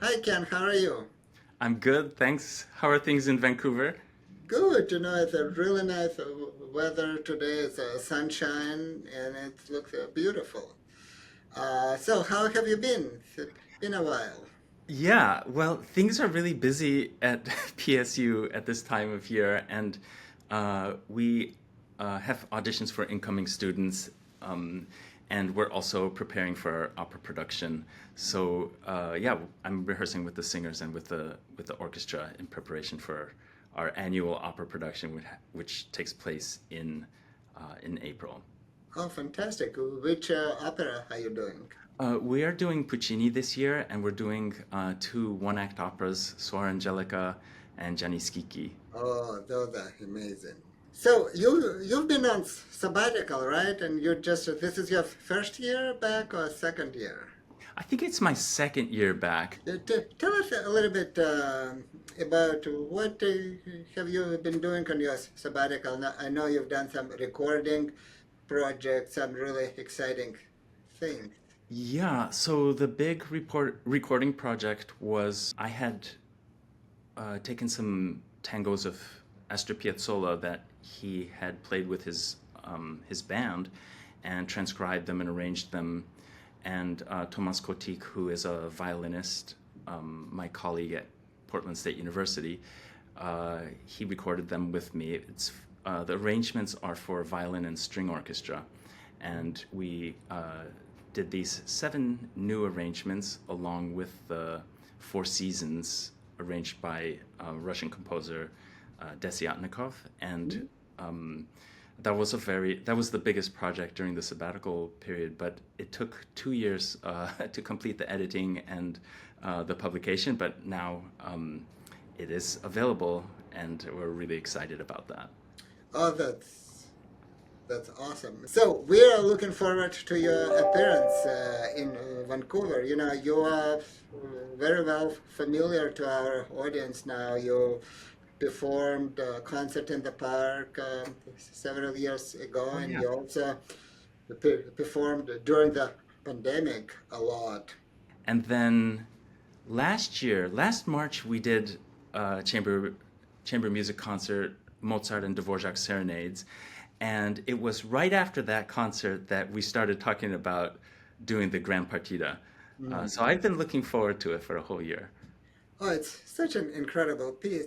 Hi Ken, how are you? I'm good, thanks. How are things in Vancouver? Good, it's a really nice weather today. It's sunshine and it looks beautiful. So how have you been? It's been a while. Yeah, well, things are really busy at PSU at this time of year, and we have auditions for incoming students, and we're also preparing for our opera production. So yeah, I'm rehearsing with the singers and with the orchestra in preparation for our annual opera production, which takes place in April. Oh, fantastic. Which opera are you doing? We are doing Puccini this year, and we're doing two one-act operas, Suor Angelica and Gianni Schicchi. Oh, those are amazing. So you've been on sabbatical, right? And you just this is your first year back or second year? I think it's my second year back. Tell us a little bit about what have you been doing on your sabbatical. Now, I know you've done some recording projects, some really exciting things. Yeah, so the big recording project was I had taken some tangos of Astor Piazzolla that he had played with his band, and transcribed them and arranged them. And Thomas Kotik, who is a violinist, my colleague at Portland State University, he recorded them with me. The arrangements are for violin and string orchestra, and we did these seven new arrangements along with the Four Seasons arranged by Russian composer Desyatnikov, and that was the biggest project during the sabbatical period. But it took 2 years to complete the editing and the publication. But now it is available, and we're really excited about that. Oh, that's awesome. So we are looking forward to your appearance in Vancouver. You know, you are very well familiar to our audience now. You performed a concert in the park several years ago, Oh and yeah. you also performed during the pandemic a lot. And then last March, we did chamber music concert, Mozart and Dvorak serenades, and it was right after that concert that we started talking about doing the Gran Partita. So Mhm. I've been looking forward to it for a whole year. Oh, it's such an incredible piece.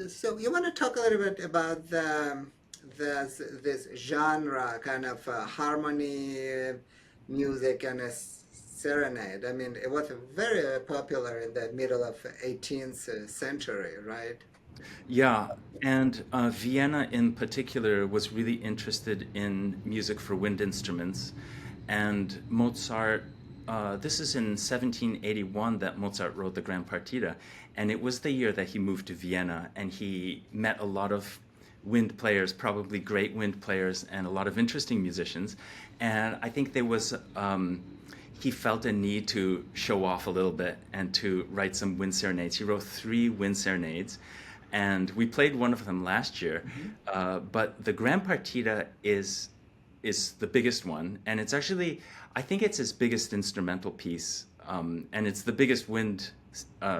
So you want to talk a little bit about this genre, kind of harmony music and a serenade. I mean, it was very popular in the middle of 18th century, right? Yeah, and Vienna in particular was really interested in music for wind instruments. And Mozart, this is in 1781 that Mozart wrote the Gran Partita. And it was the year that he moved to Vienna, and he met a lot of wind players, probably great wind players, and a lot of interesting musicians. And I think he felt a need to show off a little bit and to write some wind serenades. He wrote three wind serenades, and we played one of them last year. Mhm. But the Gran Partita is the biggest one, and it's actually, I think it's his biggest instrumental piece, and it's the biggest wind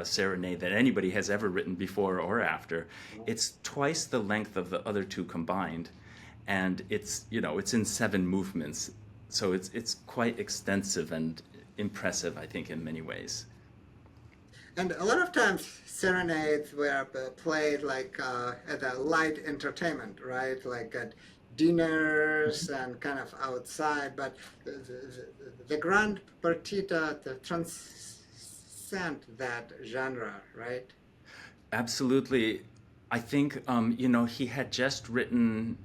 serenade that anybody has ever written before or after. It's twice the length of the other two combined, and it's in seven movements, so it's quite extensive and impressive, I think, in many ways. And a lot of times serenades were played like as a light entertainment, right? Like at dinners and kind of outside. But the Grand Partita transcend that genre, right? Absolutely. I think, he had just written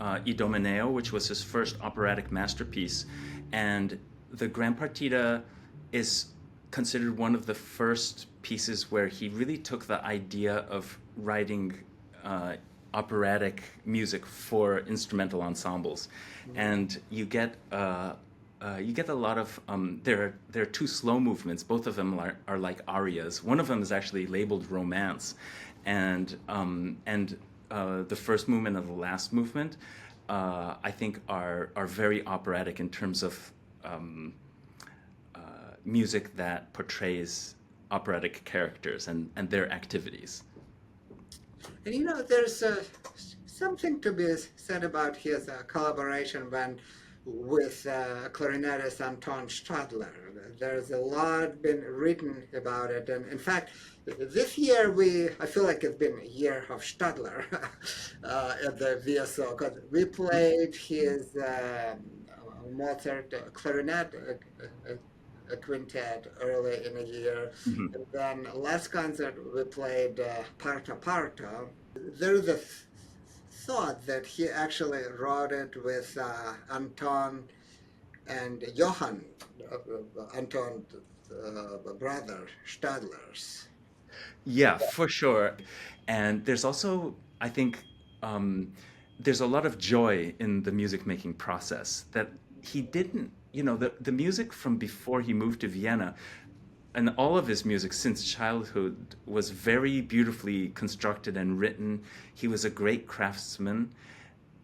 Idomeneo, which was his first operatic masterpiece. And the Gran Partita is considered one of the first pieces where he really took the idea of writing uh, operatic music for instrumental ensembles. Mhm. And you get a lot of there are two slow movements. Both of them are like arias. One of them is actually labeled romance, and the first movement and the last movement, I think, are very operatic in terms of music that portrays operatic characters and their activities. And there's something to be said about his collaboration with clarinetist Anton Stadler. There's a lot been written about it, and in fact, this year I feel like it's been a year of Stadler at the VSO, because we played his Mozart clarinet quintet early in the year. Mhm. And then last concert we played Partita. There's a thought that he actually wrote it with Anton and Johann, Anton, brother Stadler's. Yeah, for sure. And there's also, I think, um, there's a lot of joy in the music making process that he didn't, the music from before he moved to Vienna and all of his music since childhood was very beautifully constructed and written. He was a great craftsman,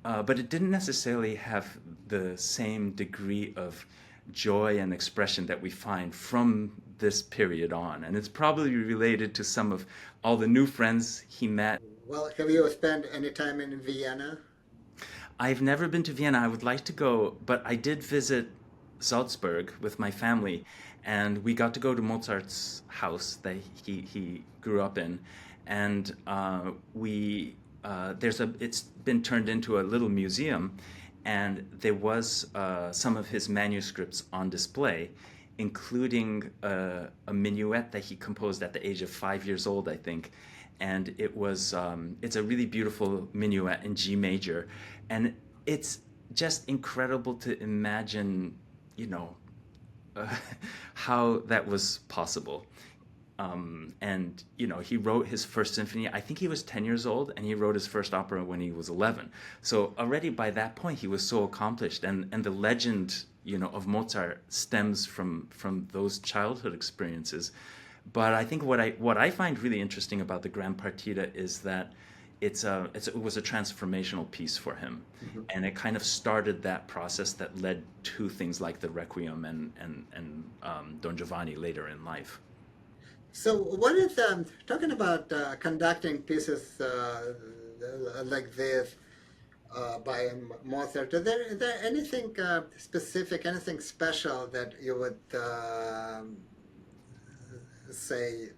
but it didn't necessarily have the same degree of joy and expression that we find from this period on. And it's probably related to some of all the new friends he met. Well, have you spent any time in Vienna? I've never been to Vienna. I would like to go, but I did visit Salzburg with my family, and we got to go to Mozart's house that he grew up in, and it's been turned into a little museum, and there was some of his manuscripts on display, including a minuet that he composed at the age of 5 years old, I think. And it's a really beautiful minuet in G major, and it's just incredible to imagine, you know, uh, how that was possible. And he wrote his first symphony. I think he was 10 years old, and he wrote his first opera when he was 11. So already by that point, he was so accomplished, and the legend, of Mozart stems from those childhood experiences. But I think what I find really interesting about the Gran Partita is that it was a transformational piece for him, and it kind of started that process that led to things like the Requiem and Don Giovanni later in life. So, what is talking about conducting pieces like this by Mozart? Is there anything specific, anything special that you would say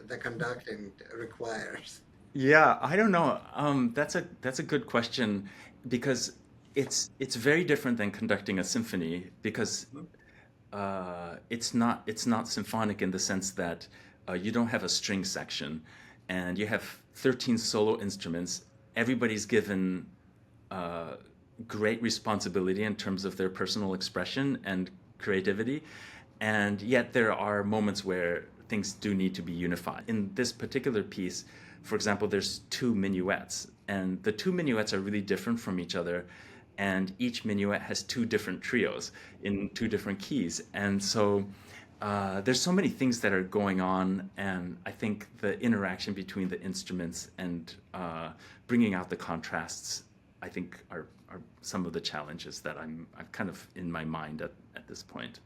the conducting requires? Yeah, I don't know. That's a good question because it's very different than conducting a symphony because it's not symphonic in the sense that you don't have a string section and you have 13 solo instruments. Everybody's given uh, great responsibility in terms of their personal expression and creativity, and yet there are moments where things do need to be unified. In this particular piece, for example, there's two minuets, and the two minuets are really different from each other, and each minuet has two different trios in two different keys. And so there's so many things that are going on, and I think the interaction between the instruments and bringing out the contrasts, I think, are some of the challenges that I'm kind of in my mind at this point.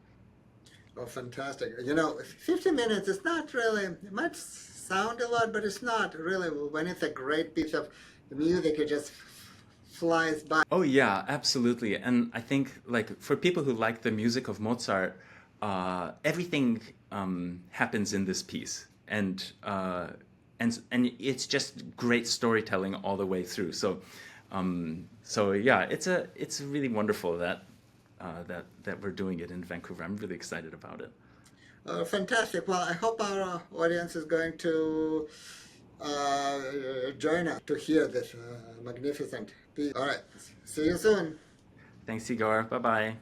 Oh, fantastic. 50 minutes is not really, it might sound a lot, but it's not really. When it's a great piece of music, it just flies by. Oh yeah, absolutely. And I think like for people who like the music of Mozart, everything happens in this piece, and it's just great storytelling all the way through. So yeah, it's really wonderful that we're doing it in Vancouver. I'm really excited about it. Fantastic. Well, I hope our audience is going to join us to hear this magnificent piece. All right. See you soon. Thanks, Igor. Bye bye.